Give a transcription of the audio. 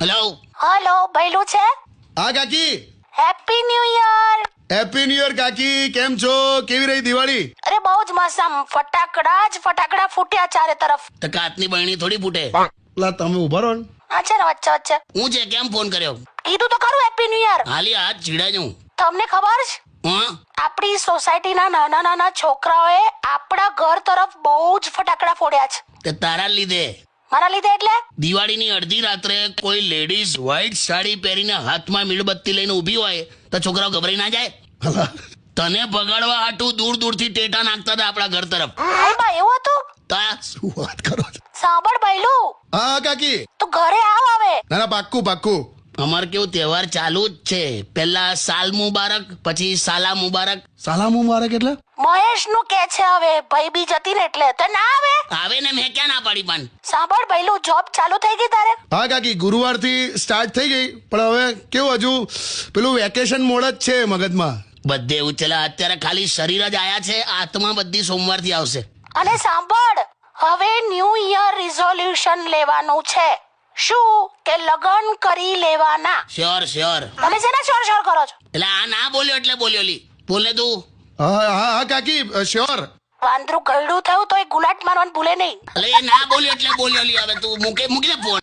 Hello hello ભૈલું છે? હા કાકી, happy new year. Happy new year કાકી. કેમ છો? કેવી રહી દિવાળી? અરે બહુ જ મસ્ત, આમ ફટાકડા ફૂટ્યા ચારે તરફ. તો કાચની બરણી થોડી ફૂટે. લા તમે ઉભા રહો ને. હા છે ને વચ્ચે વચ્ચે. હું છે કેમ ફોન કર્યો? કીધું તો ખરું હેપી ન્યુ યર. હાલી હાથ ચીડા જઉં. તમને ખબર છે હા આપણી સોસાયટીના નાના નાના છોકરાઓએ આપણા ઘર તરફ બહુ જ ફટાકડા ફોડ્યા છે. તે તારા લીધે મારા લીધે એટલે? દિવાળીની અડધી રાત્રે કોઈ લેડીઝ વ્હાઈટ સાડી પહેરીને હાથમાં મીણબત્તી લઈને ઊભી હોય તો છોકરાઓ ગભરાઈ ના જાય? અલા, તને ભગાડવા હાટું દૂર દૂરથી ટેટા નાખતા હતા આપણા ઘર તરફ. હાય બા એવું હતું? તા શું વાત કરો છો? સાંભળ ભૈલું, હા કાકી. તું ઘરે આવ હવે. ના ના, પાક્કું પાક્કું. અમાર કેવું તહેવાર ચાલુ જ છે. પહેલા સાલ મુબારક, પછી સાલા મુબારક. સાલા મુબારક એટલે? મહેશ નું કે છે હવે, ભાઈ બી જતી ને એટલે તો ના આવે. આવે ને મેં ક્યાં ના પાડી પણ. સાંભળ ભૈલું, જોબ ચાલુ થઈ ગઈ તારે? હા કાકી, ગુરુવારથી સ્ટાર્ટ થઈ ગઈ, પણ હવે કેવું હજુ પેલું વેકેશન મોડ જ છે મગજમાં. બધે એવું ચલા અત્યારે ખાલી શરીર જ આયા છે, આત્મા બધી સોમવારથી આવશે. અને સાંભળ, હવે ન્યુ યર રિઝોલ્યુશન લેવાનું છે. શું કે લગન કરી લેવાના. Sure sure. તમે શેના શ્યોર શ્યોર કરો છો? એટલે આ ના બોલ્યો એટલે બોલ્યો લી. બોલે તું. હા હા હા કાકી, શ્યોર. વાંદરું ગળ્યું થયું તો એ ગુલાટ મારવાનું ભૂલે નહીં. એટલે એ ના બોલ્યો એટલે બોલ્યો લી. હવે તું મૂકી દે ફોન.